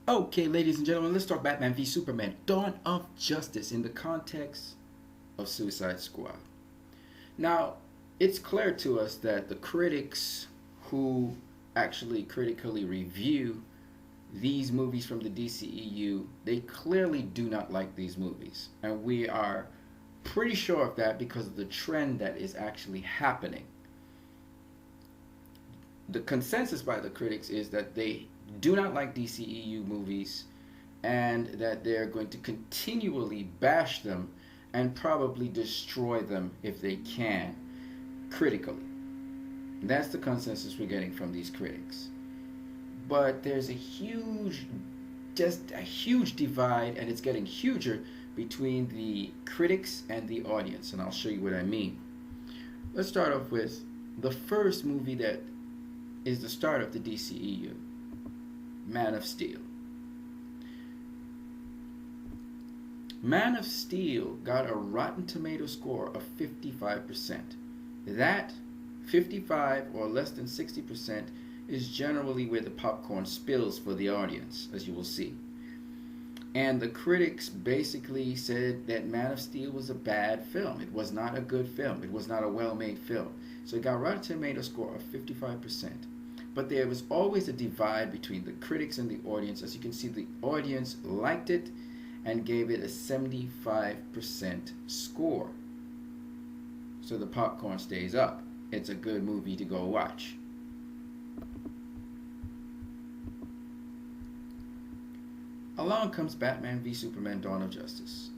Okay, ladies and gentlemen, let's talk Batman v Superman: Dawn of Justice in the context of Suicide Squad. Now, it's clear to us that the critics who actually critically review these movies from the DCEU, they clearly do not like these movies. And we are pretty sure of that because of the trend that is actually happening. The consensus by the critics is that they do not like DCEU movies and that they're going to continually bash them and probably destroy them if they can critically. That's the consensus we're getting from these critics. But there's just a huge divide, and it's getting huger between the critics and the audience, and I'll show you what I mean. Let's start off with the first movie that is the start of the DCEU, Man of Steel. Man of Steel got a Rotten Tomato score of 55%. That 55 or less than 60% is generally where the popcorn spills for the audience, as you will see. And the critics basically said that Man of Steel was a bad film. It was not a good film. It was not a well-made film. So it got a Rotten Tomato score of 55%. But there was always a divide between the critics and the audience. As you can see, the audience liked it and gave it a 75% score. So the popcorn stays up. It's a good movie to go watch. Along comes Batman v Superman: Dawn of Justice.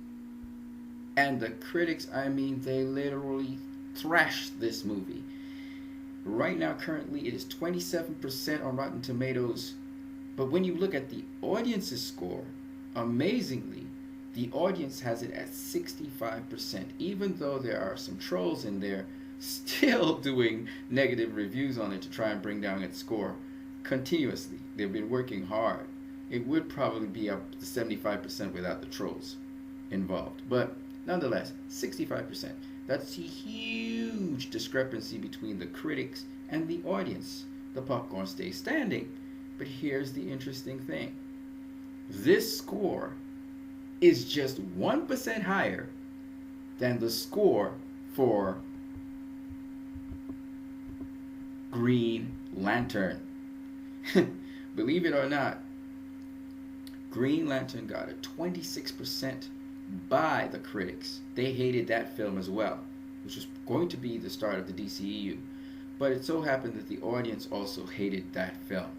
And the critics, they literally thrashed this movie. Right now, currently, it is 27% on Rotten Tomatoes. But when you look at the audience's score, amazingly, the audience has it at 65%. Even though there are some trolls in there still doing negative reviews on it to try and bring down its score continuously. They've been working hard. It would probably be up to 75% without the trolls involved. But nonetheless, 65%. That's a huge discrepancy between the critics and the audience. The popcorn stays standing. But here's the interesting thing. This score is just 1% higher than the score for Green Lantern. Believe it or not, Green Lantern got a 26% by the critics. They hated that film as well, which was going to be the start of the DCEU. But it so happened that the audience also hated that film.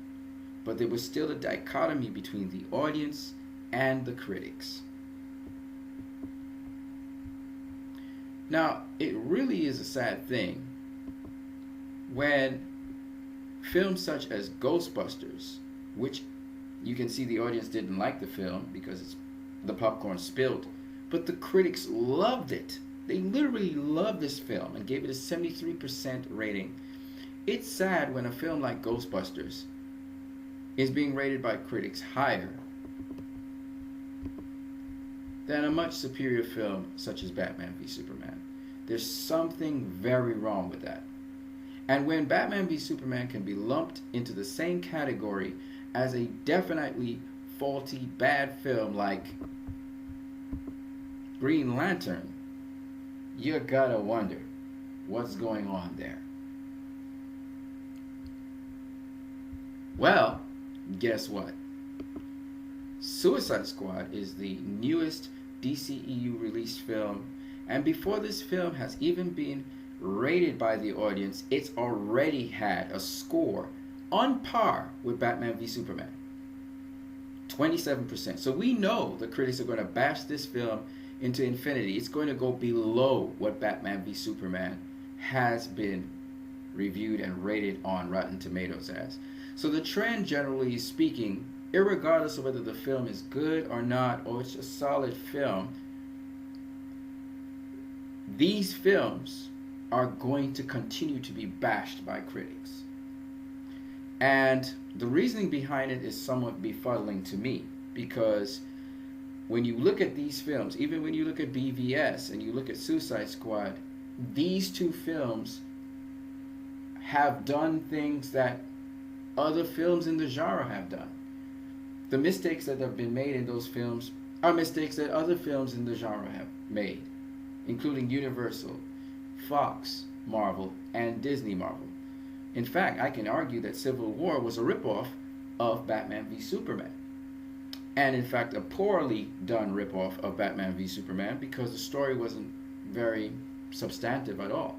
But there was still a dichotomy between the audience and the critics. Now, it really is a sad thing when films such as Ghostbusters, which you can see the audience didn't like the film because the popcorn spilled, but the critics loved it. They literally loved this film and gave it a 73% rating. It's sad when a film like Ghostbusters is being rated by critics higher than a much superior film such as Batman v Superman. There's something very wrong with that. And when Batman v Superman can be lumped into the same category as a definitely faulty, bad film like Green Lantern, you gotta wonder what's going on there. Well, guess what? Suicide Squad is the newest DCEU released film, and before this film has even been rated by the audience, it's already had a score on par with Batman v Superman. 27%. So we know the critics are going to bash this film into infinity. It's going to go below what Batman v Superman has been reviewed and rated on Rotten Tomatoes as. So the trend, generally speaking, irregardless of whether the film is good or not, or it's a solid film, these films are going to continue to be bashed by critics. And the reasoning behind it is somewhat befuddling to me, because when you look at these films, even when you look at BVS and you look at Suicide Squad, these two films have done things that other films in the genre have done. The mistakes that have been made in those films are mistakes that other films in the genre have made, including Universal, Fox, Marvel, and Disney Marvel. In fact, I can argue that Civil War was a ripoff of Batman v Superman. And in fact, a poorly done ripoff of Batman v Superman because the story wasn't very substantive at all.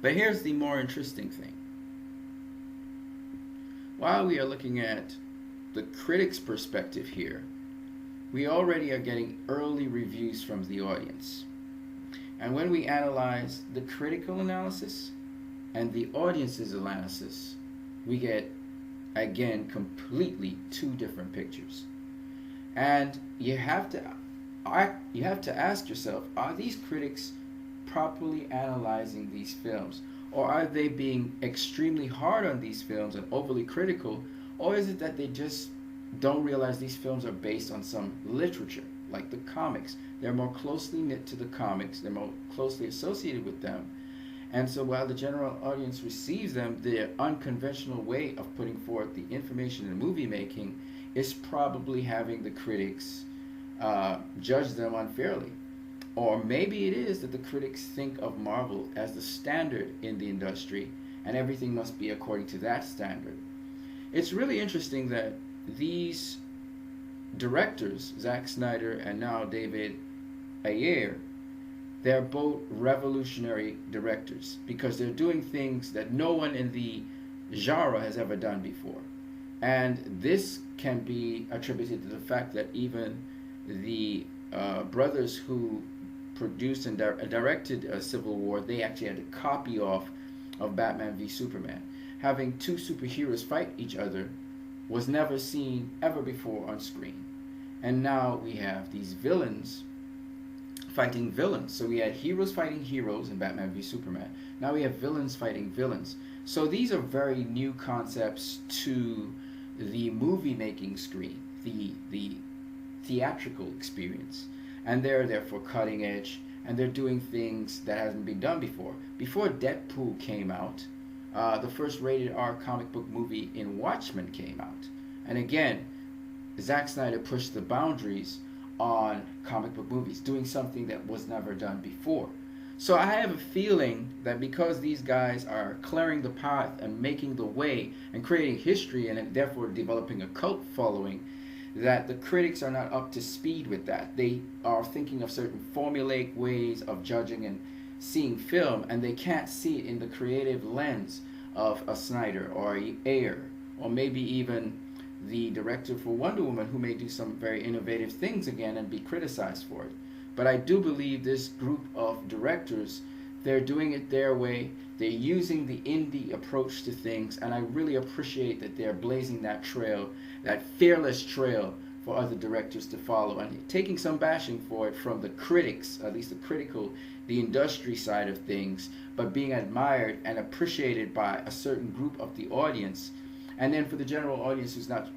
But here's the more interesting thing. While we are looking at the critic's perspective here, we already are getting early reviews from the audience. And when we analyze the critical analysis and the audience's analysis, we get, again, completely two different pictures. And you have to ask yourself, are these critics properly analyzing these films? Or are they being extremely hard on these films and overly critical? Or is it that they just don't realize these films are based on some literature, like the comics? They're more closely knit to the comics, they're more closely associated with them. And so while the general audience receives them, the unconventional way of putting forth the information in movie making is probably having the critics judge them unfairly. Or maybe it is that the critics think of Marvel as the standard in the industry and everything must be according to that standard. It's really interesting that these directors, Zack Snyder and now David Ayer, they're both revolutionary directors because they're doing things that no one in the genre has ever done before. And this can be attributed to the fact that even the brothers who produced and directed Civil War, they actually had a copy of Batman v Superman. Having two superheroes fight each other was never seen ever before on screen. And now we have these villains fighting villains. So we had heroes fighting heroes in Batman v Superman. Now we have villains fighting villains. So these are very new concepts to the movie making screen, the theatrical experience. And they're therefore cutting edge, and they're doing things that hasn't been done before. Before Deadpool came out, the first rated R comic book movie in Watchmen came out. And again, Zack Snyder pushed the boundaries on comic book movies, doing something that was never done before. So I have a feeling that because these guys are clearing the path and making the way and creating history and therefore developing a cult following, that the critics are not up to speed with that. They are thinking of certain formulaic ways of judging and seeing film, and they can't see it in the creative lens of a Snyder or a Ayer, or maybe even the director for Wonder Woman, who may do some very innovative things again and be criticized for it. But I do believe this group of directors, they're doing it their way. They're using the indie approach to things, and I really appreciate that they're blazing that trail, that fearless trail for other directors to follow, and taking some bashing for it from the critics, at least the industry side of things, but being admired and appreciated by a certain group of the audience. And then for the general audience who's not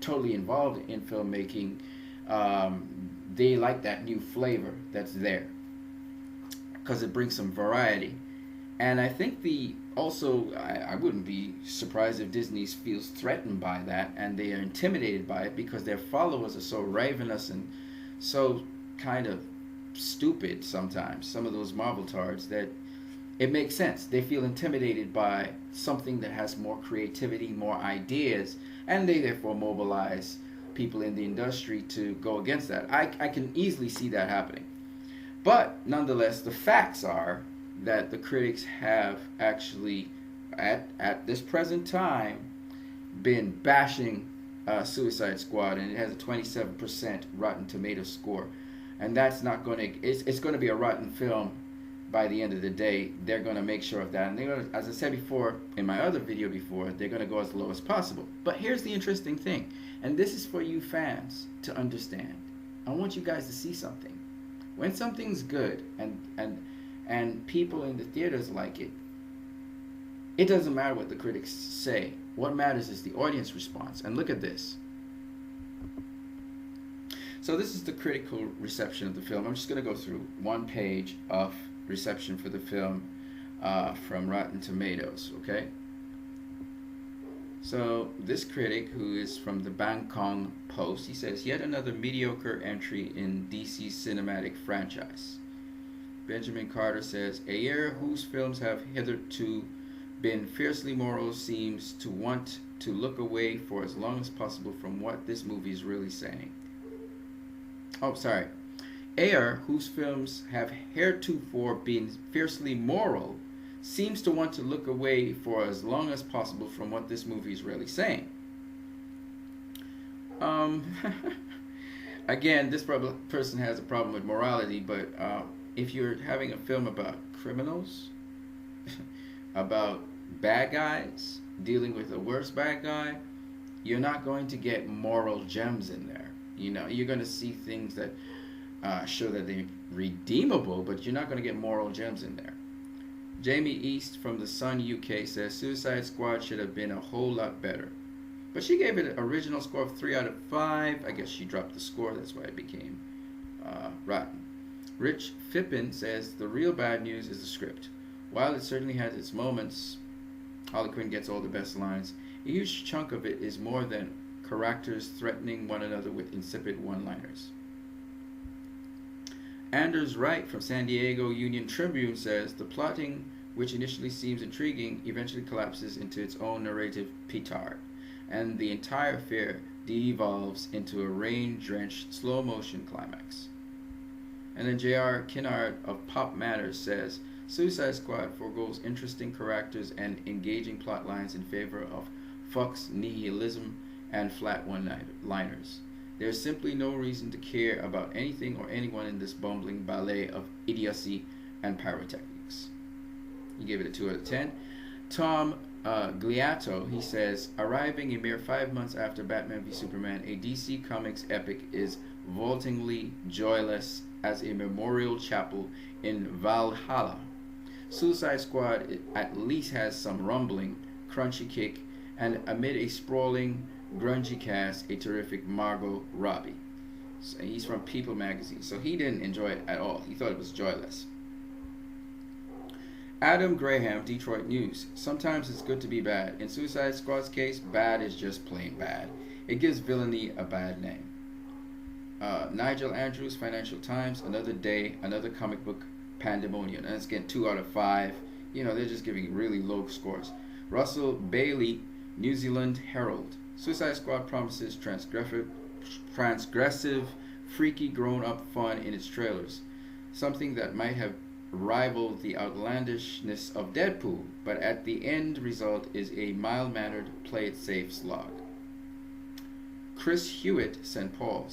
totally involved in filmmaking, they like that new flavor that's there because it brings some variety. And I think I wouldn't be surprised if Disney feels threatened by that and they are intimidated by it because their followers are so ravenous and so kind of stupid sometimes, some of those Marvel tards, that it makes sense. They feel intimidated by something that has more creativity, more ideas, and they therefore mobilize people in the industry to go against that. I can easily see that happening. But nonetheless, the facts are that the critics have actually, at this present time, been bashing Suicide Squad, and it has a 27% Rotten Tomatoes score. And that's not going to, it's going to be a rotten film by the end of the day. They're going to make sure of that. And they're going to, as I said before, in my other video before, they're going to go as low as possible. But here's the interesting thing, and this is for you fans to understand. I want you guys to see something. When something's good and people in the theaters like it, it doesn't matter what the critics say. What matters is the audience response. And look at this. So this is the critical reception of the film. I'm just going to go through one page of reception for the film from Rotten Tomatoes, okay? So this critic, who is from the Bangkok Post, he says, yet another mediocre entry in DC's cinematic franchise. Benjamin Carter says, a year whose films have hitherto been fiercely moral seems to want to look away for as long as possible from what this movie is really saying. Oh, sorry. Ayer, whose films have heretofore been fiercely moral, seems to want to look away for as long as possible from what this movie is really saying. Again, this person has a problem with morality, but if you're having a film about criminals, about bad guys, dealing with the worst bad guy, you're not going to get moral gems in there. You know, you're going to see things that show that they're redeemable, but you're not going to get moral gems in there. Jamie East from The Sun UK says Suicide Squad should have been a whole lot better. But she gave it an original score of 3 out of 5. I guess she dropped the score, that's why it became rotten. Rich Fippen says the real bad news is the script. While it certainly has its moments, Harley Quinn gets all the best lines, a huge chunk of it is more than characters threatening one another with insipid one-liners. Anders Wright from San Diego Union Tribune says the plotting, which initially seems intriguing, eventually collapses into its own narrative petard, and the entire affair devolves into a rain-drenched slow-motion climax. And then J.R. Kinnard of Pop Matters says Suicide Squad forgoes interesting characters and engaging plot lines in favor of fucks, nihilism, and flat one-liners. There's simply no reason to care about anything or anyone in this bumbling ballet of idiocy and pyrotechnics. He gave it a 2 out of 10. Tom Gliato, he says, arriving a mere 5 months after Batman v Superman, a DC Comics epic is vaultingly joyless as a memorial chapel in Valhalla. Suicide Squad at least has some rumbling, crunchy kick, and amid a sprawling, grungy cast, a terrific Margot Robbie. So he's from People magazine, so he didn't enjoy it at all. He thought it was joyless. Adam Graham, Detroit News. Sometimes it's good to be bad. In Suicide Squad's case, bad is just plain bad. It gives villainy a bad name. Nigel Andrews, Financial Times. Another day, another comic book pandemonium. And it's getting 2 out of 5. You know, they're just giving really low scores. Russell Bailey, New Zealand Herald. Suicide Squad promises transgressive, freaky grown-up fun in its trailers. Something that might have rivaled the outlandishness of Deadpool, but at the end result is a mild-mannered, play-it-safe slog. Chris Hewitt, St. Paul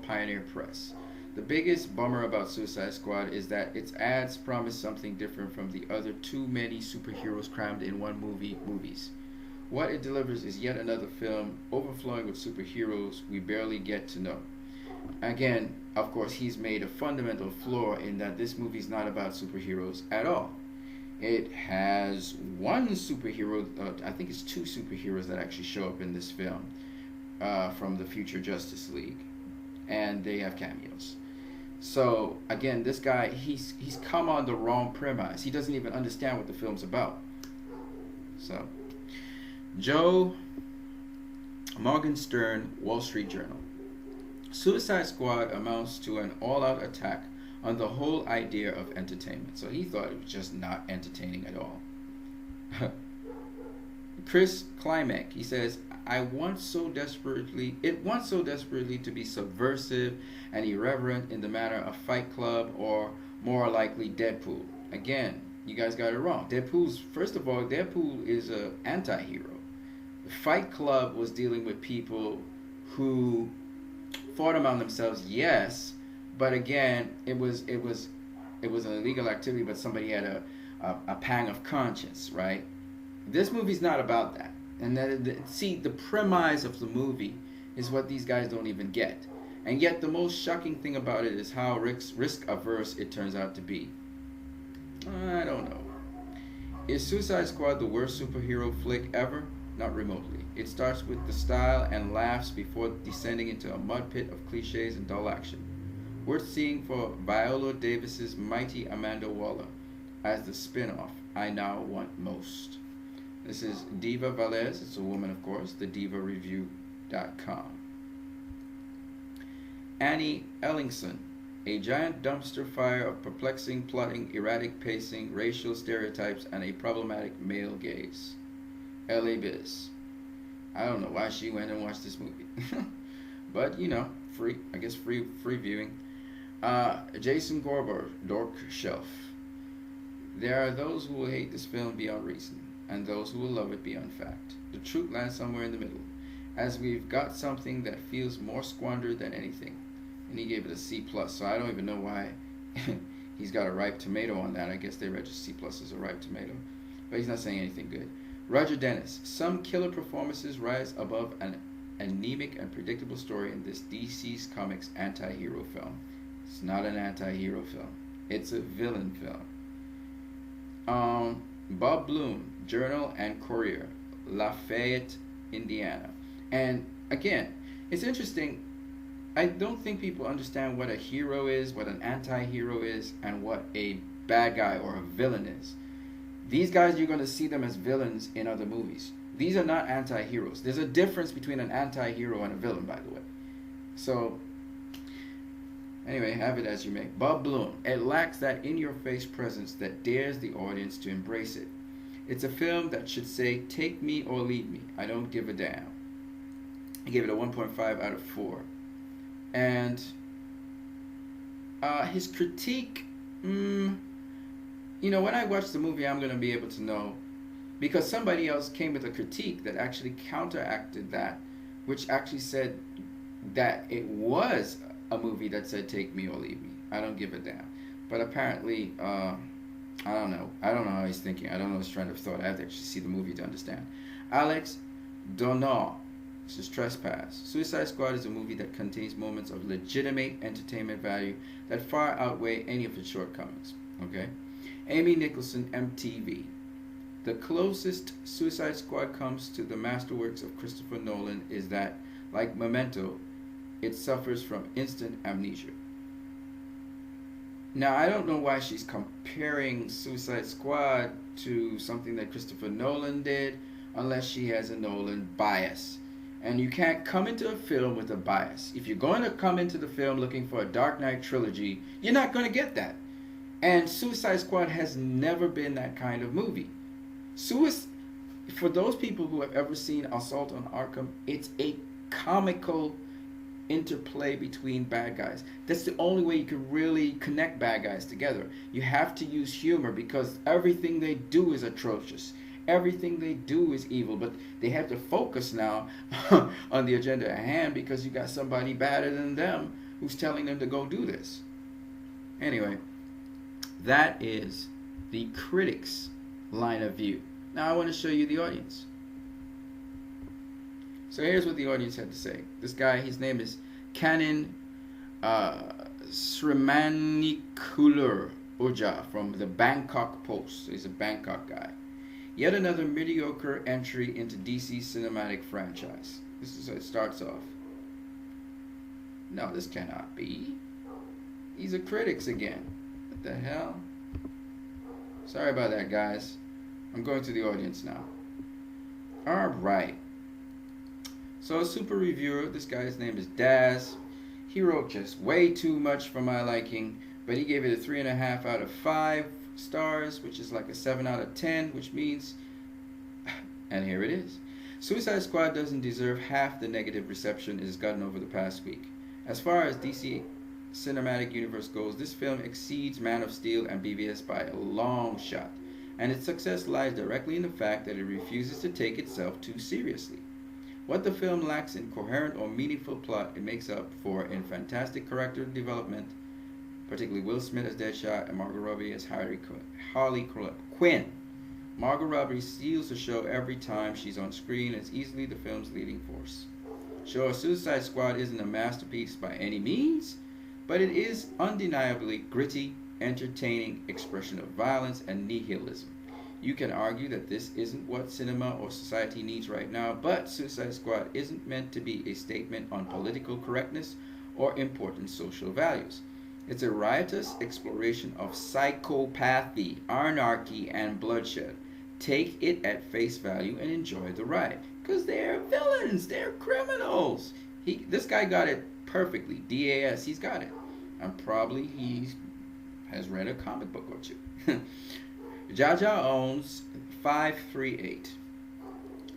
Pioneer Press. The biggest bummer about Suicide Squad is that its ads promise something different from the other too many superheroes crammed in one movies. What it delivers is yet another film overflowing with superheroes we barely get to know. Again, of course, he's made a fundamental flaw in that this movie's not about superheroes at all. It has one superhero, I think it's 2 superheroes that actually show up in this film from the future Justice League, and they have cameos. So again, this guy, he's come on the wrong premise. He doesn't even understand what the film's about. So, Joe Morgenstern, Wall Street Journal. Suicide Squad amounts to an all-out attack on the whole idea of entertainment. So he thought it was just not entertaining at all. Chris Klimek, he says, it wants so desperately to be subversive and irreverent in the manner of Fight Club or more likely Deadpool. Again, you guys got it wrong. First of all, Deadpool is an anti-hero. Fight Club was dealing with people who fought among themselves, yes, but again, it was an illegal activity, but somebody had a pang of conscience, right? This movie's not about that. And the premise of the movie is what these guys don't even get. And yet the most shocking thing about it is how risk averse it turns out to be. I don't know. Is Suicide Squad the worst superhero flick ever? Not remotely. It starts with the style and laughs before descending into a mud pit of cliches and dull action. Worth seeing for Viola Davis's mighty Amanda Waller as the spin-off I now want most. This is Diva Velez. It's a woman, of course. TheDivaReview.com. Annie Ellingson. A giant dumpster fire of perplexing plotting, erratic pacing, racial stereotypes, and a problematic male gaze. LA Biz. I don't know why she went and watched this movie. But, free, I guess free viewing. Jason Gorber, Dork Shelf. There are those who will hate this film beyond reason, and those who will love it beyond fact. The truth lies somewhere in the middle, as we've got something that feels more squandered than anything. And he gave it a C+, so I don't even know why he's got a ripe tomato on that. I guess they register C+ as a ripe tomato. But he's not saying anything good. Roger Dennis. Some killer performances rise above an anemic and predictable story in this DC's Comics anti-hero film. It's not an anti-hero film. It's a villain film. Bob Bloom, Journal and Courier, Lafayette, Indiana. And again, it's interesting. I don't think people understand what a hero is, what an anti-hero is, and what a bad guy or a villain is. These guys, you're going to see them as villains in other movies. These are not anti-heroes. There's a difference between an anti-hero and a villain, by the way. So, anyway, have it as you may. Bob Bloom. It lacks that in-your-face presence that dares the audience to embrace it. It's a film that should say, take me or leave me. I don't give a damn. I gave it a 1.5 out of 4. And his critique, when I watch the movie, I'm going to be able to know, because somebody else came with a critique that actually counteracted that, which actually said that it was a movie that said take me or leave me. I don't give a damn. But apparently, I don't know. I don't know how he's thinking. I don't know his train of thought. I have to actually see the movie to understand. Alex Donald. This is Trespass. Suicide Squad is a movie that contains moments of legitimate entertainment value that far outweigh any of its shortcomings. Okay? Amy Nicholson, MTV. The closest Suicide Squad comes to the masterworks of Christopher Nolan is that, like Memento, it suffers from instant amnesia. Now, I don't know why she's comparing Suicide Squad to something that Christopher Nolan did, unless she has a Nolan bias. And you can't come into a film with a bias. If you're going to come into the film looking for a Dark Knight trilogy, you're not going to get that. And Suicide Squad has never been that kind of movie. For those people who have ever seen Assault on Arkham, it's a comical interplay between bad guys. That's the only way you can really connect bad guys together. You have to use humor because everything they do is atrocious. Everything they do is evil, but they have to focus now on the agenda at hand because you got somebody better than them who's telling them to go do this. Anyway, that is the critics' line of view. Now I want to show you the audience. So here's what the audience had to say. This guy, his name is Kanin Srimanikular Uja from the Bangkok Post. So he's a Bangkok guy. Yet another mediocre entry into DC's cinematic franchise. This is how it starts off. No, this cannot be. These are critics again. What the hell? Sorry about that, guys. I'm going to the audience now. Alright. So a super reviewer, this guy's name is Daz. He wrote just way too much for my liking, but he gave it a 3.5 out of 5 stars, which is like a 7 out of 10, which means, and here it is. Suicide Squad doesn't deserve half the negative reception it has gotten over the past week. As far as DC cinematic universe goes, this film exceeds Man of Steel and BVS by a long shot, and its success lies directly in the fact that it refuses to take itself too seriously. What the film lacks in coherent or meaningful plot, it makes up for in fantastic character development, particularly Will Smith as Deadshot and Margot Robbie as Harley Quinn. Margot Robbie steals the show every time she's on screen and is easily the film's leading force. Sure, Suicide Squad isn't a masterpiece by any means, but it is undeniably gritty, entertaining expression of violence and nihilism. You can argue that this isn't what cinema or society needs right now, but Suicide Squad isn't meant to be a statement on political correctness or important social values. It's a riotous exploration of psychopathy, anarchy, and bloodshed. Take it at face value and enjoy the ride. Because they're villains, they're criminals. This guy got it perfectly. DAS, he's got it. And probably he has read a comic book or two. Jaja owns 538.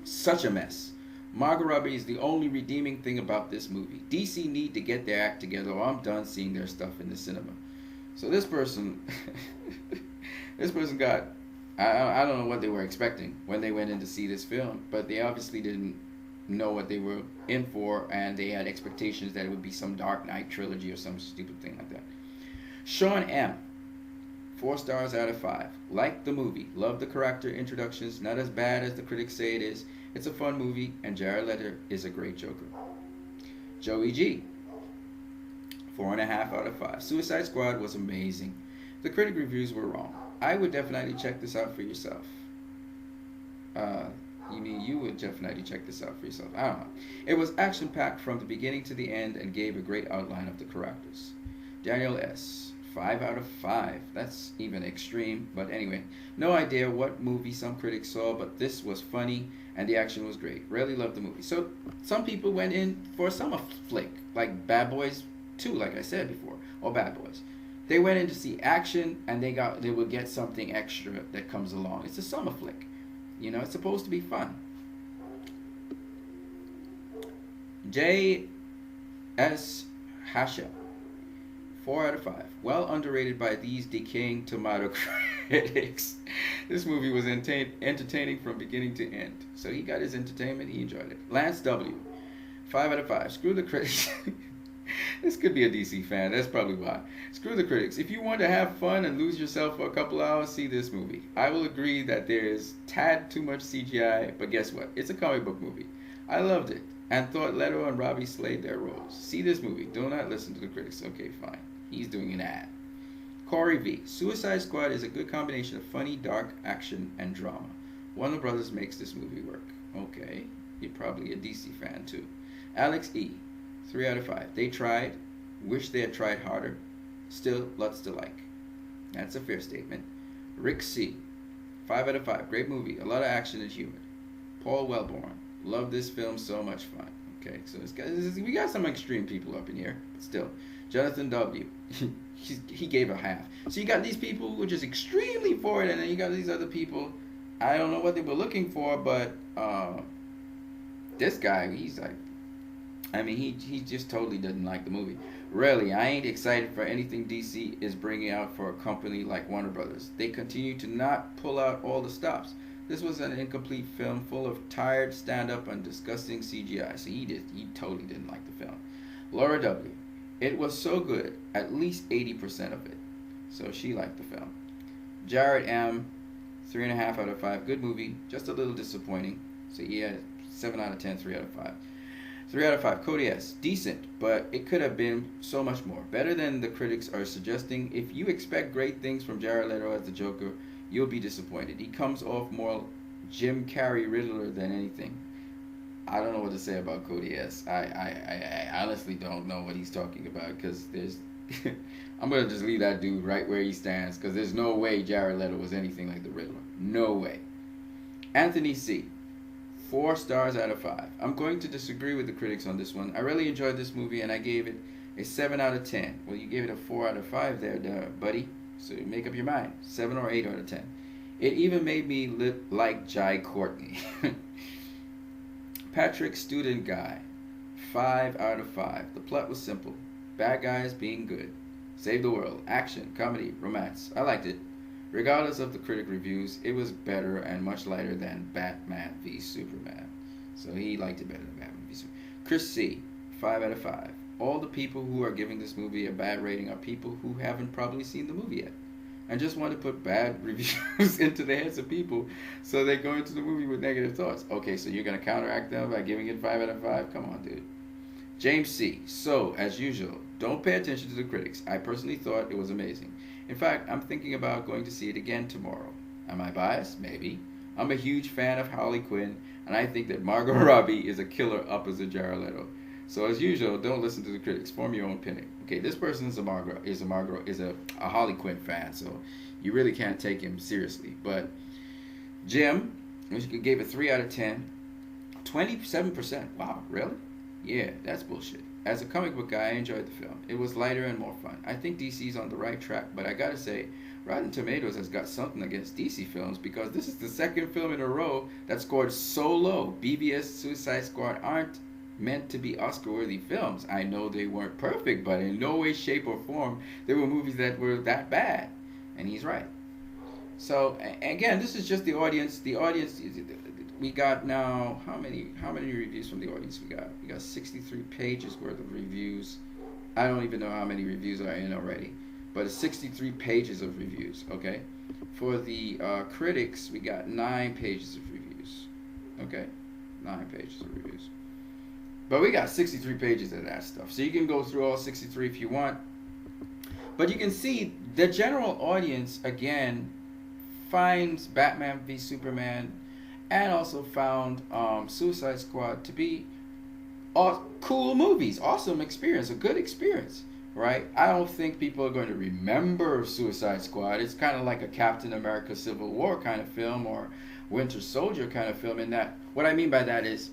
Such a mess. Margot Robbie is the only redeeming thing about this movie. DC need to get their act together or I'm done seeing their stuff in the cinema. So this person, this person got, I don't know what they were expecting when they went in to see this film, but they obviously didn't know what they were in for, and they had expectations that it would be some Dark Knight trilogy or some stupid thing like that. Sean M. 4 stars out of 5. Liked the movie. Loved the character introductions. Not as bad as the critics say it is. It's a fun movie, and Jared Leto is a great Joker. Joey G. 4.5 out of 5. Suicide Squad was amazing. The critic reviews were wrong. I would definitely check this out for yourself. You mean you would definitely check this out for yourself? I don't know. It was action-packed from the beginning to the end and gave a great outline of the characters. Daniel S. 5 out of 5. That's even extreme. But anyway, no idea what movie some critics saw, but this was funny and the action was great. Really loved the movie. So some people went in for a summer flick, like Bad Boys 2, like I said before, or Bad Boys. They went in to see action and they would get something extra that comes along. It's a summer flick. You know, it's supposed to be fun. J.S. Hasha. 4 out of 5. Well underrated by these decaying tomato critics. This movie was entertaining from beginning to end. So he got his entertainment. He enjoyed it. Lance W. 5 out of 5. Screw the critics. This could be a DC fan. That's probably why. Screw the critics. If you want to have fun and lose yourself for a couple hours, see this movie. I will agree that there is tad too much CGI, but guess what? It's a comic book movie. I loved it and thought Leto and Robbie slayed their roles. See this movie. Do not listen to the critics. Okay, fine. He's doing an ad. Corey V. Suicide Squad is a good combination of funny, dark, action, and drama. Warner Brothers makes this movie work. Okay. You're probably a DC fan too. Alex E. 3 out of 5. They tried. Wish they had tried harder. Still, lots to like. That's a fair statement. Rick C. 5 out of 5. Great movie. A lot of action and humor. Paul Wellborn. Love this film. So much fun. Okay, so we got some extreme people up in here. But still. Jonathan W. he gave a half. So you got these people who are just extremely for it, and then you got these other people. I don't know what they were looking for, but this guy, he's like, I mean, he just totally doesn't like the movie. Really, I ain't excited for anything DC is bringing out for a company like Warner Brothers. They continue to not pull out all the stops. This was an incomplete film full of tired stand-up and disgusting CGI. So he totally didn't like the film. Laura W. It was so good, at least 80% of it. So she liked the film. Jared M. 3.5 out of 5. Good movie, just a little disappointing. So yeah, 7 out of 10, 3 out of 5. 3 out of 5. Cody S. Decent, but it could have been so much more. Better than the critics are suggesting. If you expect great things from Jared Leto as the Joker, you'll be disappointed. He comes off more Jim Carrey Riddler than anything. I don't know what to say about Cody S. I honestly don't know what he's talking about, because there's... I'm going to just leave that dude right where he stands, because there's no way Jared Leto was anything like the Riddler. No way. Anthony C. 4 stars out of 5. I'm going to disagree with the critics on this one. I really enjoyed this movie, and I gave it a 7 out of 10. Well, you gave it a 4 out of 5 there, buddy. So make up your mind. 7 or 8 out of 10. It even made me like Jai Courtney. Patrick Student Guy. 5 out of 5. The plot was simple. Bad guys being good. Save the world. Action, comedy, romance. I liked it. Regardless of the critic reviews, it was better and much lighter than Batman v Superman. So he liked it better than Batman v Superman. Chris C. 5 out of 5. All the people who are giving this movie a bad rating are people who haven't probably seen the movie yet and just want to put bad reviews into the heads of people so they go into the movie with negative thoughts. Okay, so you're going to counteract them by giving it 5 out of 5? Come on, dude. James C. So, as usual, don't pay attention to the critics. I personally thought it was amazing. In fact, I'm thinking about going to see it again tomorrow. Am I biased? Maybe. I'm a huge fan of Harley Quinn, and I think that Margot Robbie is a killer opposite Jared Leto. So, as usual, don't listen to the critics. Form your own opinion. Okay, this person is a Harley Quinn fan, so you really can't take him seriously. But Jim, which gave it 3 out of 10. 27%. Wow, really? Yeah, that's bullshit. As a comic book guy, I enjoyed the film. It was lighter and more fun. I think DC's on the right track, but I gotta say, Rotten Tomatoes has got something against DC films because this is the second film in a row that scored so low. BVS, Suicide Squad aren't meant to be Oscar-worthy films. I know they weren't perfect, but in no way, shape, or form they were movies that were that bad. And he's right. So again, this is just the audience. The audience, we got now how many reviews from the audience we got? We got 63 pages worth of reviews. I don't even know how many reviews are in already, but it's 63 pages of reviews. Okay, for the critics, we got 9 pages of reviews. Okay, 9 pages of reviews. But we got 63 pages of that stuff, so you can go through all 63 if you want. But you can see the general audience again finds Batman v Superman and also found Suicide Squad to be cool movies, awesome experience, a good experience, right? I don't think people are going to remember Suicide Squad. It's kind of like a Captain America Civil War kind of film or Winter Soldier kind of film in that. What I mean by that is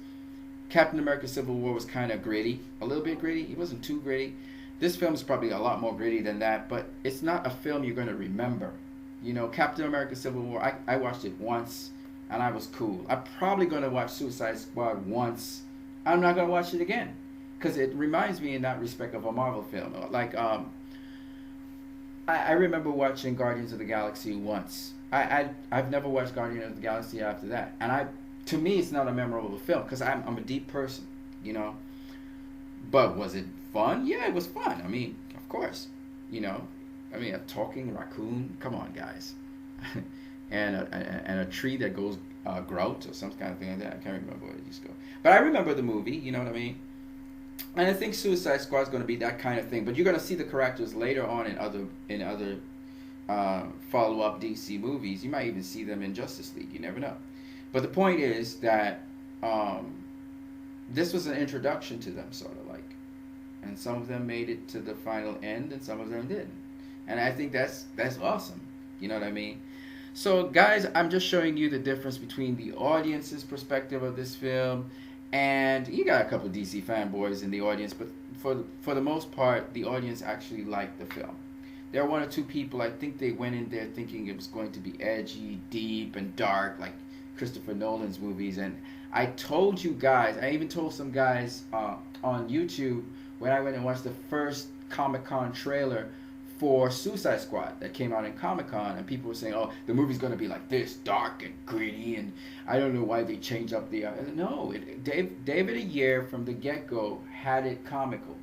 Captain America Civil War was kind of gritty, a little bit gritty. It wasn't too gritty. This film is probably a lot more gritty than that, but it's not a film you're going to remember. You know, Captain America Civil War, I watched it once, and I was cool. I'm probably going to watch Suicide Squad once. I'm not going to watch it again, because it reminds me in that respect of a Marvel film. Like, I remember watching Guardians of the Galaxy once. I've never watched Guardians of the Galaxy after that. And to me, it's not a memorable film, because I'm a deep person, you know. But was it fun? Yeah, it was fun. I mean, of course, you know. I mean, a talking raccoon. Come on, guys. and a tree that goes grout or some kind of thing like that. I can't remember what it used to go. But I remember the movie. You know what I mean? And I think Suicide Squad is going to be that kind of thing. But you're going to see the characters later on in other follow-up DC movies. You might even see them in Justice League. You never know. But the point is that this was an introduction to them, sort of like. And some of them made it to the final end, and some of them didn't. And I think that's awesome. You know what I mean? So, guys, I'm just showing you the difference between the audience's perspective of this film, and you got a couple of DC fanboys in the audience, but for the most part, the audience actually liked the film. There are 1 or 2 people, I think they went in there thinking it was going to be edgy, deep, and dark, like Christopher Nolan's movies. And I told you guys, I even told some guys on YouTube when I went and watched the first Comic-Con trailer for Suicide Squad that came out in Comic-Con, and people were saying, oh, the movie's going to be like this, dark and gritty, and I don't know why they changed up the... No, David Ayer from the get-go had it comical.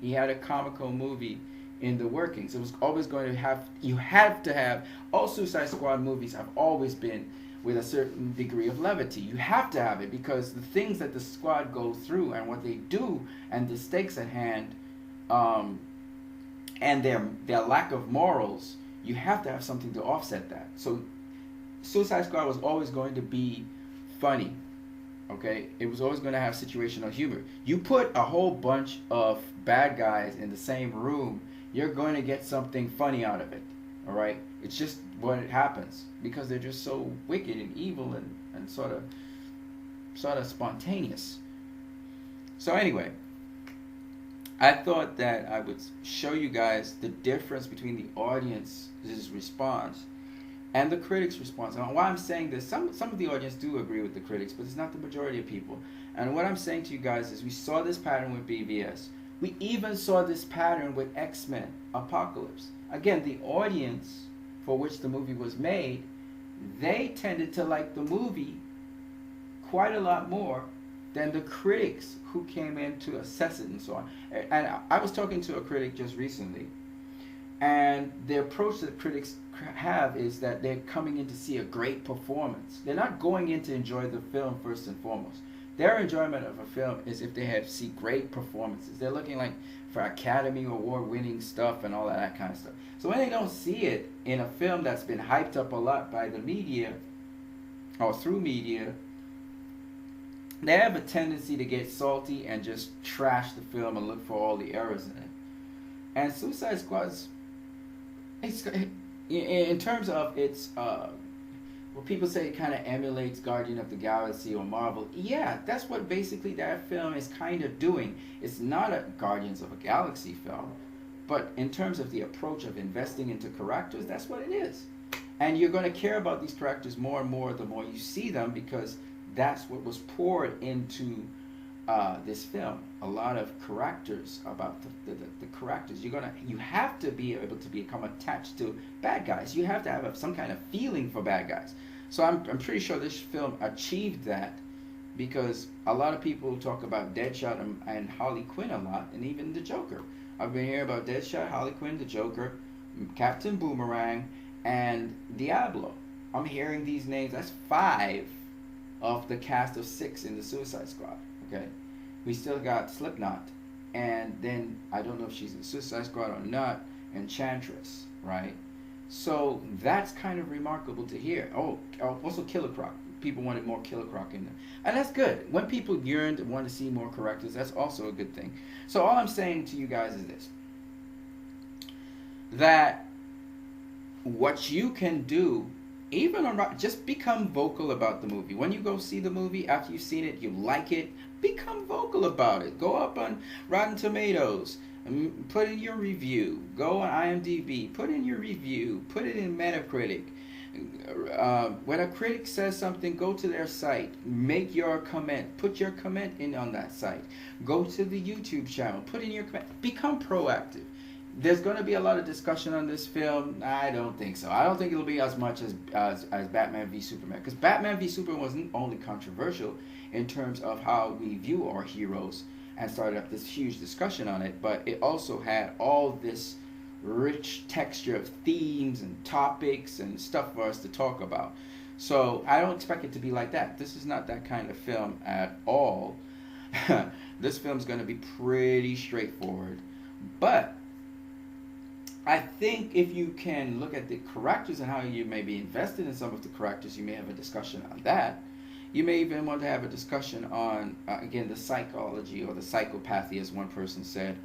He had a comical movie in the workings. It was always going to have... You have to have... All Suicide Squad movies have always been with a certain degree of levity. You have to have it because the things that the squad go through and what they do and the stakes at hand... and their lack of morals, you have to have something to offset that. So Suicide Squad was always going to be funny, okay? It was always going to have situational humor. You put a whole bunch of bad guys in the same room, you're going to get something funny out of it, all right? It's just what happens because they're just so wicked and evil and sort of spontaneous. So anyway, I thought that I would show you guys the difference between the audience's response and the critics' response. And why I'm saying this, some of the audience do agree with the critics, but it's not the majority of people. And what I'm saying to you guys is we saw this pattern with BVS. We even saw this pattern with X-Men Apocalypse. Again, the audience for which the movie was made, they tended to like the movie quite a lot more than the critics who came in to assess it and so on. And I was talking to a critic just recently, and the approach that critics have is that they're coming in to see a great performance. They're not going in to enjoy the film first and foremost. Their enjoyment of a film is if they see great performances. They're looking like for Academy Award-winning stuff and all that kind of stuff. So when they don't see it in a film that's been hyped up a lot by the media or through media, they have a tendency to get salty and just trash the film and look for all the errors in it. And Suicide Squad's, in terms of its, Well, people say it kind of emulates Guardian of the Galaxy or Marvel. Yeah, that's what basically that film is kind of doing. It's not a Guardians of a Galaxy film, but in terms of the approach of investing into characters, that's what it is. And you're going to care about these characters more and more the more you see them, because that's what was poured into this film. A lot of characters about the characters. You have to be able to become attached to bad guys. You have to have some kind of feeling for bad guys. So I'm pretty sure this film achieved that, because a lot of people talk about Deadshot and Harley Quinn a lot, and even the Joker. I've been hearing about Deadshot, Harley Quinn, the Joker, Captain Boomerang, and Diablo. I'm hearing these names. That's 5 of the cast of 6 in the Suicide Squad. Okay, we still got Slipknot, and then I don't know if she's in Suicide Squad or not, Enchantress, right? So that's kind of remarkable to hear. Oh, also Killer Croc. People wanted more Killer Croc in there, and that's good. When people yearn and want to see more characters, that's also a good thing. So all I'm saying to you guys is this: that what you can do, even on, just become vocal about the movie. When you go see the movie, after you've seen it, you like it, become vocal about it. Go up on Rotten Tomatoes, put in your review. Go on IMDb, put in your review. Put it in Metacritic. When a critic says something, go to their site, make your comment, put your comment in on that site. Go to the YouTube channel, put in your comment. Become proactive. There's going to be a lot of discussion on this film. I don't think so. I don't think it'll be as much as Batman v Superman, because Batman v Superman wasn't only controversial in terms of how we view our heroes and started up this huge discussion on it, but it also had all this rich texture of themes and topics and stuff for us to talk about. So I don't expect it to be like that. This is not that kind of film at all. This film's going to be pretty straightforward, but I think if you can look at the characters and how you may be invested in some of the characters, you may have a discussion on that. You may even want to have a discussion on, again, the psychology or the psychopathy, as one person said,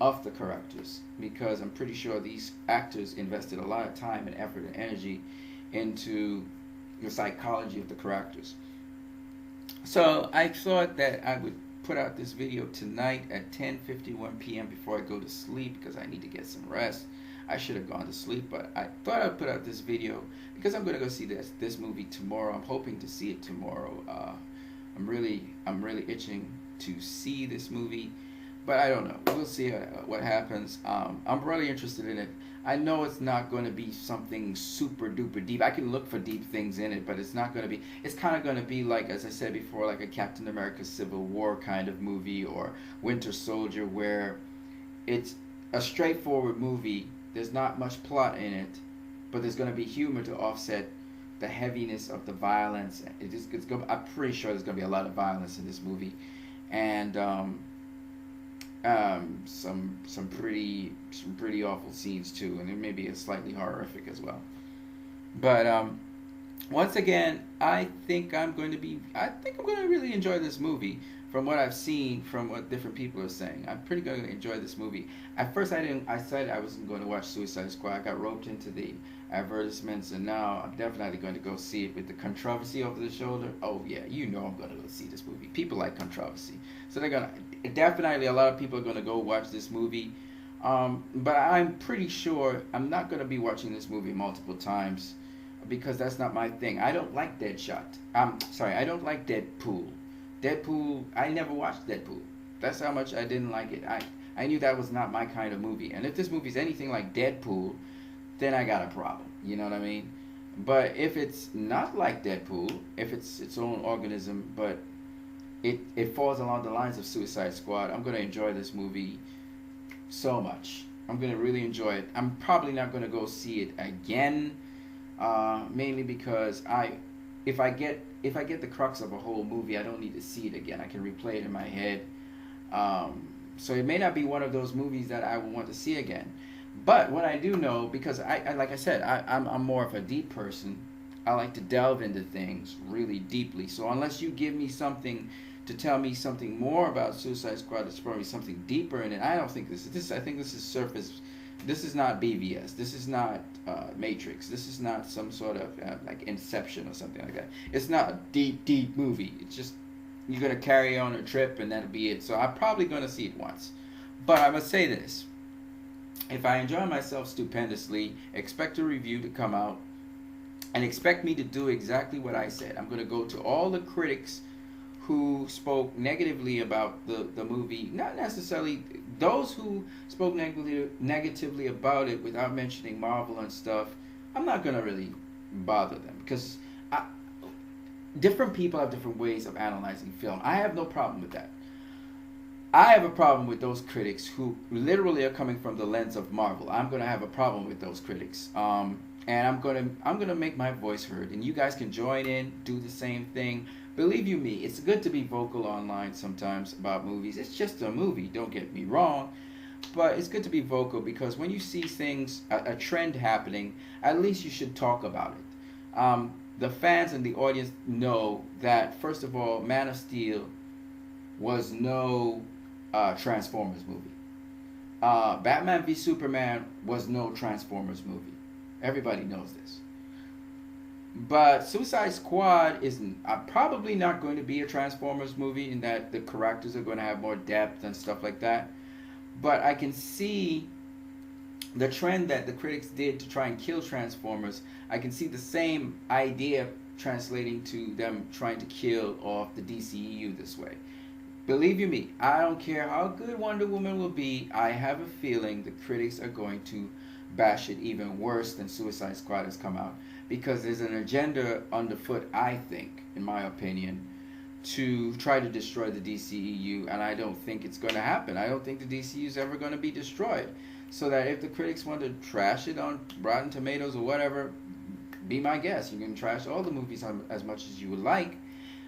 of the characters. Because I'm pretty sure these actors invested a lot of time and effort and energy into the psychology of the characters. So I thought that I would put out this video tonight at 10:51 p.m. before I go to sleep, because I need to get some rest. I should have gone to sleep, but I thought I'd put out this video because I'm gonna go see this movie tomorrow. I'm hoping to see it tomorrow. I'm really itching to see this movie, but I don't know. We'll see what happens. I'm really interested in it. I know it's not going to be something super duper deep. I can look for deep things in it, but it's not going to be. It's kind of going to be like, as I said before, like a Captain America Civil War kind of movie, or Winter Soldier, where it's a straightforward movie. There's not much plot in it, but there's going to be humor to offset the heaviness of the violence. I'm pretty sure there's going to be a lot of violence in this movie, and some pretty awful scenes too, and it may be slightly horrific as well. But once again, I think I'm going to really enjoy this movie. From what I've seen, from what different people are saying, I'm pretty going to enjoy this movie. At first, I said I wasn't going to watch Suicide Squad. I got roped into the advertisements, and now I'm definitely going to go see it with the controversy over the shoulder. Oh yeah, you know I'm going to go see this movie. People like controversy, so they're gonna definitely. A lot of people are going to go watch this movie. But I'm pretty sure I'm not going to be watching this movie multiple times, because that's not my thing. I don't like Deadshot. I don't like Deadpool. I never watched Deadpool. That's how much I didn't like it. I knew that was not my kind of movie. And if this movie's anything like Deadpool, then I got a problem. You know what I mean? But if it's not like Deadpool, if it's its own organism, but it falls along the lines of Suicide Squad, I'm going to enjoy this movie so much. I'm going to really enjoy it. I'm probably not going to go see it again, mainly because if I get the crux of a whole movie, I don't need to see it again. I can replay it in my head. So it may not be one of those movies that I will want to see again. But what I do know, because I like I said, I'm more of a deep person. I like to delve into things really deeply. So unless you give me something to tell me something more about Suicide Squad, it's probably something deeper in it. I don't think this. I think this is surface This is not BVS. This is not Matrix. This is not some sort of like Inception or something like that. It's not a deep, deep movie. It's just you're gonna carry on a trip and that'll be it. So I'm probably gonna see it once. But I must say this: if I enjoy myself stupendously, expect a review to come out and expect me to do exactly what I said. I'm going to go to all the critics who spoke negatively about the movie, not necessarily those who spoke negatively about it without mentioning Marvel and stuff. I'm not going to really bother them because different people have different ways of analyzing film. I have no problem with that. I have a problem with those critics who literally are coming from the lens of Marvel. I'm gonna have a problem with those critics, and I'm gonna make my voice heard. And you guys can join in, do the same thing. Believe you me, it's good to be vocal online sometimes about movies. It's just a movie. Don't get me wrong, but it's good to be vocal because when you see things, a trend happening, at least you should talk about it. The fans and the audience know that first of all, Man of Steel was no Transformers movie. Batman v Superman was no Transformers movie. Everybody knows this. But Suicide Squad is probably not going to be a Transformers movie in that the characters are going to have more depth and stuff like that. But I can see the trend that the critics did to try and kill Transformers. I can see the same idea translating to them trying to kill off the DCEU this way. Believe you me, I don't care how good Wonder Woman will be, I have a feeling the critics are going to bash it even worse than Suicide Squad has come out. Because there's an agenda underfoot, I think, in my opinion, to try to destroy the DCEU, and I don't think it's going to happen. I don't think the DCEU is ever going to be destroyed. So that if the critics want to trash it on Rotten Tomatoes or whatever, be my guest. You can trash all the movies as much as you would like.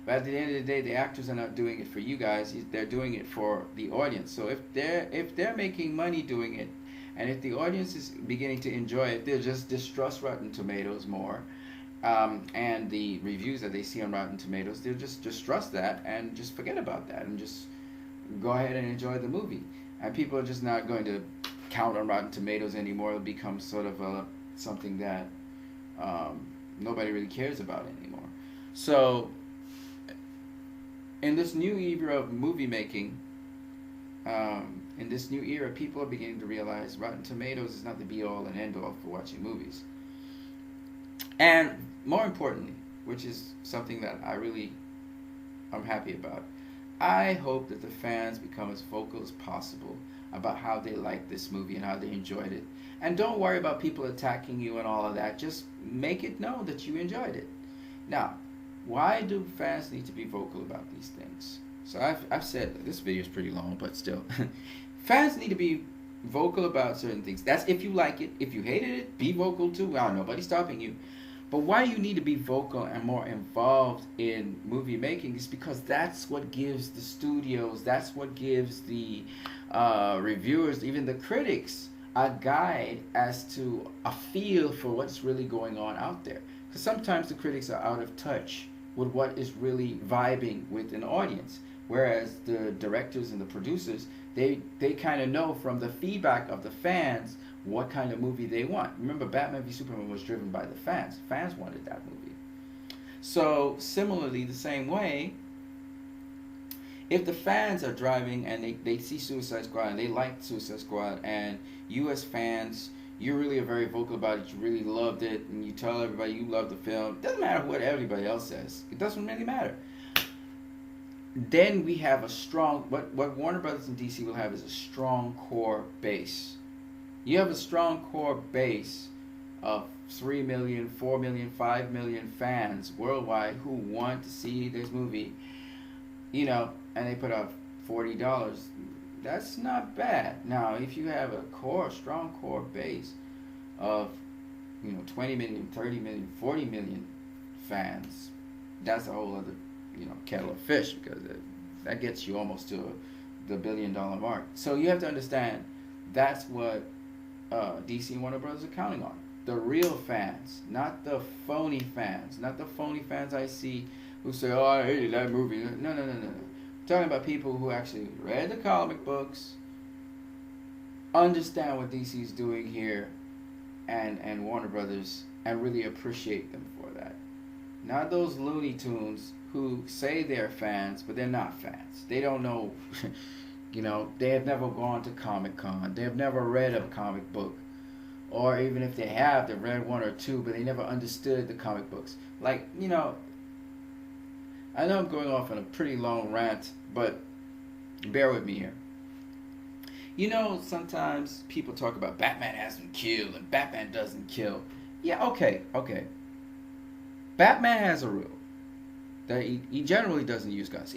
But at the end of the day, the actors are not doing it for you guys. They're doing it for the audience. So if they're making money doing it, and if the audience is beginning to enjoy it, they'll just distrust Rotten Tomatoes more. And the reviews that they see on Rotten Tomatoes, they'll just distrust that and just forget about that and just go ahead and enjoy the movie. And people are just not going to count on Rotten Tomatoes anymore. It'll become sort of something that nobody really cares about anymore. So in this new era of movie making, in this new era, people are beginning to realize Rotten Tomatoes is not the be-all and end-all for watching movies. And more importantly, which is something that I'm happy about, I hope that the fans become as vocal as possible about how they like this movie and how they enjoyed it. And don't worry about people attacking you and all of that. Just make it known that you enjoyed it. Now, why do fans need to be vocal about these things? So I've said, this video is pretty long, but still. Fans need to be vocal about certain things. That's if you like it. If you hated it, be vocal too. Well, nobody's stopping you. But why you need to be vocal and more involved in movie making is because that's what gives the studios, that's what gives the reviewers, even the critics, a guide as to a feel for what's really going on out there. Because sometimes the critics are out of touch with what is really vibing with an audience. Whereas the directors and the producers, they kind of know from the feedback of the fans what kind of movie they want. Remember, Batman v Superman was driven by the fans. Fans wanted that movie. So similarly, the same way, if the fans are driving and they see Suicide Squad and they like Suicide Squad, and you as fans, you really are very vocal about it, you really loved it, and you tell everybody you love the film, it doesn't matter what everybody else says. It doesn't really matter. Then we have a strong, what Warner Brothers and DC will have is a strong core base. You have a strong core base of 3 million, 4 million, 5 million fans worldwide who want to see this movie, and they put up $40. That's not bad. Now, if you have a strong core base of, 20 million, 30 million, 40 million fans, that's a whole other, kettle of fish, because that gets you almost to the $1 billion mark. So you have to understand that's what DC and Warner Brothers are counting on. The real fans, not the phony fans. Not the phony fans I see who say, oh, I hated that movie. No. I'm talking about people who actually read the comic books, understand what DC is doing here, and Warner Brothers, and really appreciate them for that. Not those Looney Tunes who say they're fans, but they're not fans. They don't know, they have never gone to Comic Con. They have never read a comic book. Or even if they have, they've read one or two, but they never understood the comic books. Like, I know I'm going off on a pretty long rant, but bear with me here. Sometimes people talk about Batman hasn't killed and Batman doesn't kill. Yeah, okay. Batman has a rule that he generally doesn't use guns.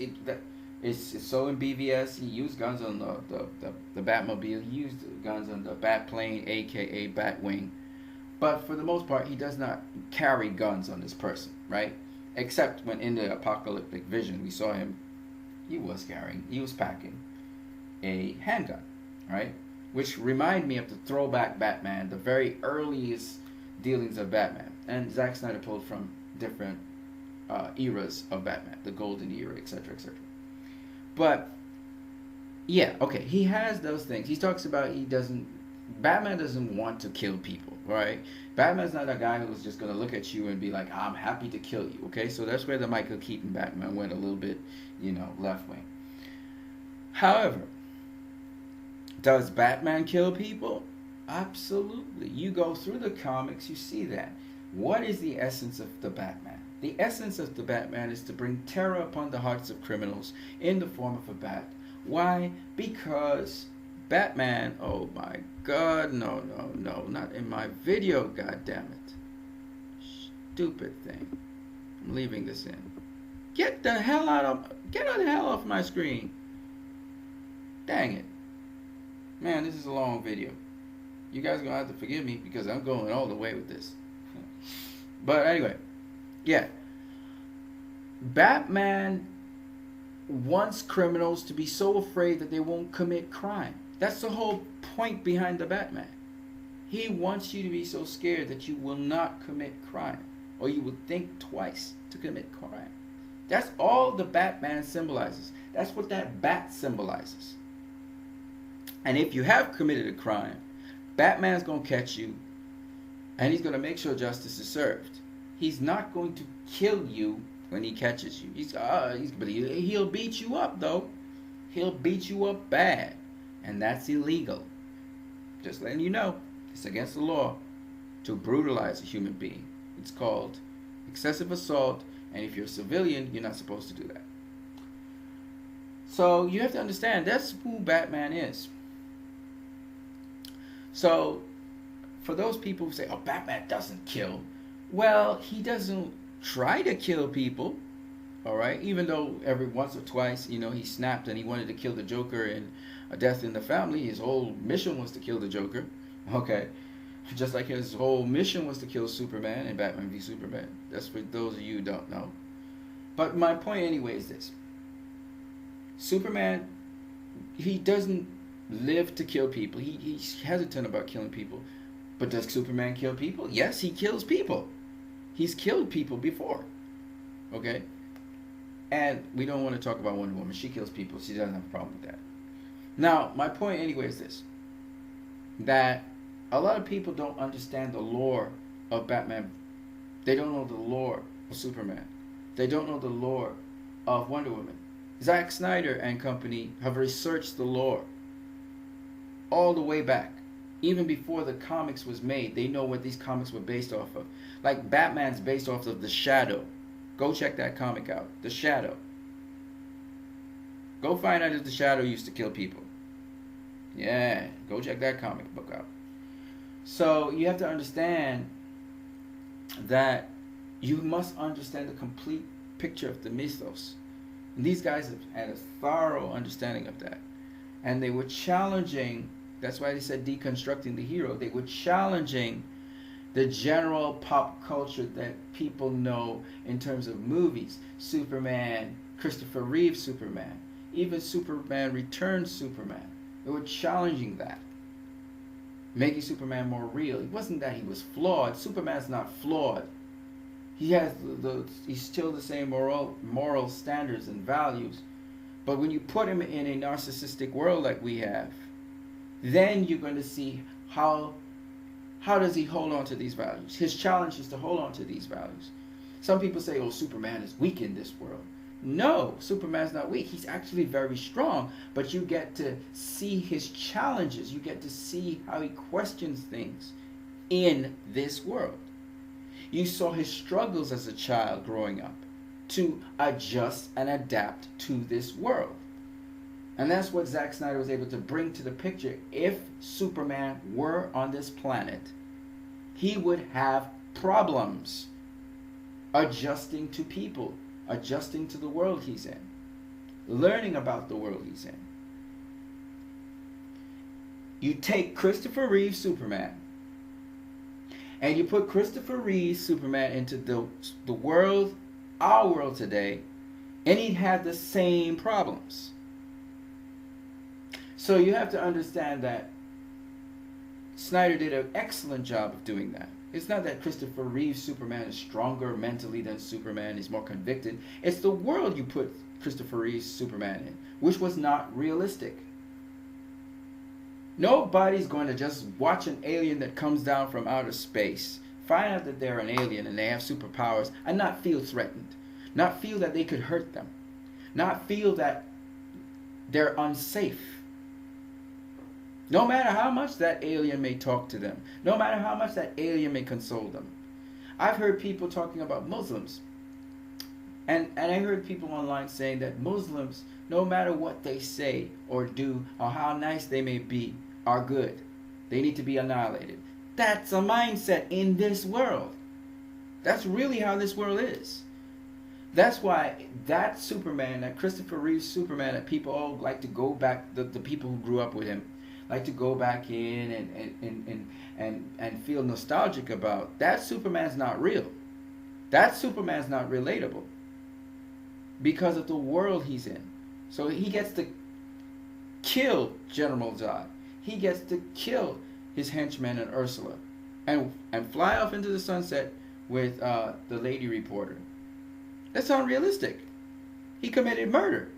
It's so in BVS, he used guns on the Batmobile. He used guns on the Batplane, aka Batwing. But for the most part, he does not carry guns on this person, right? Except when in the apocalyptic vision, we saw him, he was packing a handgun, right? Which remind me of the throwback Batman, the very earliest dealings of Batman. And Zack Snyder pulled from different eras of Batman, the golden era, etc., etc. But yeah, okay, he has those things. He talks about Batman doesn't want to kill people, right? Batman's not a guy who's just gonna look at you and be like, I'm happy to kill you, okay? So that's where the Michael Keaton Batman went a little bit, left wing. However, does Batman kill people? Absolutely. You go through the comics, you see that. What is the essence of the Batman? The essence of the Batman is to bring terror upon the hearts of criminals in the form of a bat. Why? Because Batman, oh my God, no, not in my video, God damn it. Stupid thing. I'm leaving this in. Get the hell off my screen. Dang it. Man, this is a long video. You guys are going to have to forgive me because I'm going all the way with this. But anyway, yeah. Batman wants criminals to be so afraid that they won't commit crime. That's the whole point behind the Batman. He wants you to be so scared that you will not commit crime, or you will think twice to commit crime. That's all the Batman symbolizes. That's what that bat symbolizes. And if you have committed a crime, Batman's going to catch you, and he's going to make sure justice is served. He's not going to kill you when he catches you. But he'll beat you up, though. He'll beat you up bad, and that's illegal. Just letting you know, it's against the law to brutalize a human being. It's called excessive assault, and if you're a civilian, you're not supposed to do that. So you have to understand, that's who Batman is. So, for those people who say, oh, Batman doesn't kill, well, he doesn't try to kill people, all right? Even though every once or twice, he snapped and he wanted to kill the Joker in A Death in the Family. His whole mission was to kill the Joker, okay? Just like his whole mission was to kill Superman in Batman v Superman. That's for those of you who don't know. But my point anyway is this. Superman, he doesn't live to kill people. He's hesitant about killing people. But does Superman kill people? Yes, he kills people. He's killed people before. Okay? And we don't want to talk about Wonder Woman. She kills people. She doesn't have a problem with that. Now, my point anyway is this. That a lot of people don't understand the lore of Batman. They don't know the lore of Superman. They don't know the lore of Wonder Woman. Zack Snyder and company have researched the lore all the way back. Even before the comics was made, they know what these comics were based off of. Like Batman's based off of The Shadow. Go check that comic out. The Shadow. Go find out if The Shadow used to kill people. Yeah, go check that comic book out. So you have to understand that you must understand the complete picture of the mythos. And these guys have had a thorough understanding of that. And they were challenging, that's why they said deconstructing the hero. They were challenging the general pop culture that people know in terms of movies. Superman, Christopher Reeve Superman, even Superman Returns Superman. They were challenging that. Making Superman more real. It wasn't that he was flawed. Superman's not flawed. He has he's still the same moral standards and values. But when you put him in a narcissistic world like we have, then you're going to see how does he hold on to these values. His challenge is to hold on to these values. Some people say, oh, Superman is weak in this world. No, Superman's not weak. He's actually very strong, but you get to see his challenges. You get to see how he questions things in this world. You saw his struggles as a child growing up to adjust and adapt to this world. And that's what Zack Snyder was able to bring to the picture. If Superman were on this planet, he would have problems adjusting to people, adjusting to the world he's in, learning about the world he's in. You take Christopher Reeve's Superman, and you put Christopher Reeve's Superman into the world, our world today, and he'd have the same problems. So you have to understand that Snyder did an excellent job of doing that. It's not that Christopher Reeve's Superman is stronger mentally than Superman, he's more convicted. It's the world you put Christopher Reeve's Superman in, which was not realistic. Nobody's going to just watch an alien that comes down from outer space, find out that they're an alien and they have superpowers, and not feel threatened, not feel that they could hurt them, not feel that they're unsafe. No matter how much that alien may talk to them, no matter how much that alien may console them. I've heard people talking about Muslims, and I heard people online saying that Muslims, no matter what they say or do or how nice they may be, are good. They need to be annihilated. That's a mindset in this world. That's really how this world is. That's why that Superman, that Christopher Reeve's Superman, that people all like to go back, the people who grew up with him, like to go back in and feel nostalgic about. That Superman's not real. That Superman's not relatable because of the world he's in. So he gets to kill General Zod. He gets to kill his henchman and Ursula and fly off into the sunset with the lady reporter. That's unrealistic. He committed murder.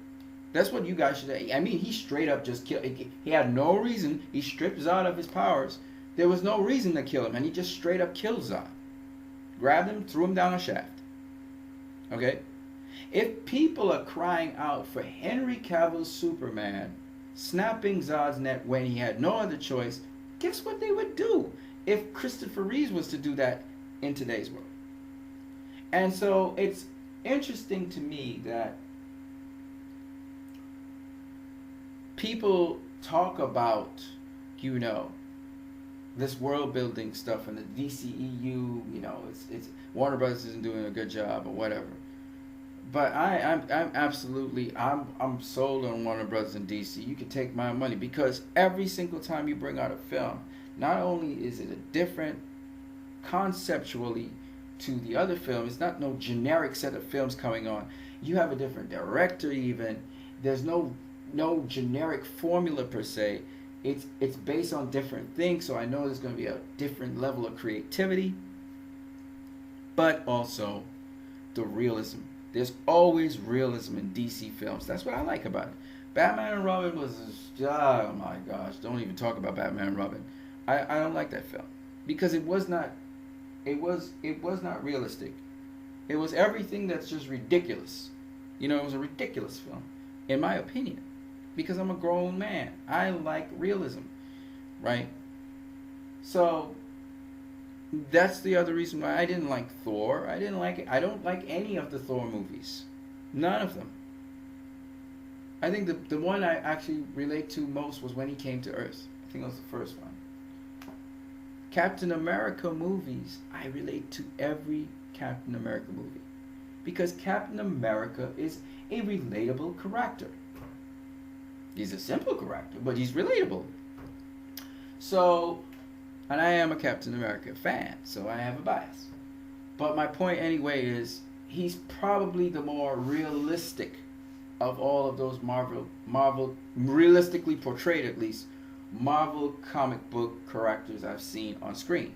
That's what you guys should say. I mean, he straight up just killed. He had no reason. He stripped Zod of his powers. There was no reason to kill him, and he just straight up killed Zod. Grabbed him, threw him down a shaft. Okay? If people are crying out for Henry Cavill's Superman snapping Zod's neck when he had no other choice, guess what they would do if Christopher Reeves was to do that in today's world? And so it's interesting to me that people talk about, this world building stuff and the DCEU, it's Warner Brothers isn't doing a good job or whatever. But I'm absolutely sold on Warner Brothers and DC. You can take my money, because every single time you bring out a film, not only is it a different conceptually to the other film, it's not no generic set of films coming on. You have a different director even. There's no generic formula per se. It's based on different things, so I know there's going to be a different level of creativity, but also the realism. There's always realism in DC films. That's what I like about it. Batman and Robin was oh my gosh, don't even talk about Batman and Robin. I don't like that film because it was not realistic. It was everything that's just ridiculous. It was a ridiculous film in my opinion. Because I'm a grown man. I like realism, right? So that's the other reason why I didn't like Thor. I didn't like it. I don't like any of the Thor movies. None of them. I think the one I actually relate to most was when he came to Earth. I think that was the first one. Captain America movies, I relate to every Captain America movie. Because Captain America is a relatable character. He's a simple character, but he's relatable. So, and I am a Captain America fan, so I have a bias. But my point anyway is, he's probably the more realistic of all of those Marvel, realistically portrayed at least, Marvel comic book characters I've seen on screen.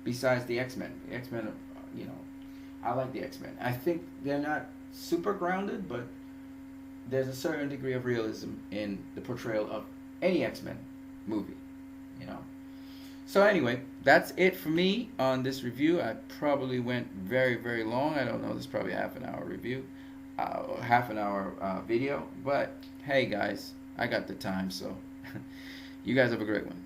Besides the X-Men. The X-Men, I like the X-Men. I think they're not super grounded, but there's a certain degree of realism in the portrayal of any X-Men movie, you know. So anyway, that's it for me on this review. I probably went very, very long. I don't know. This is probably a half an hour review, half an hour video. But hey, guys, I got the time. So you guys have a great one.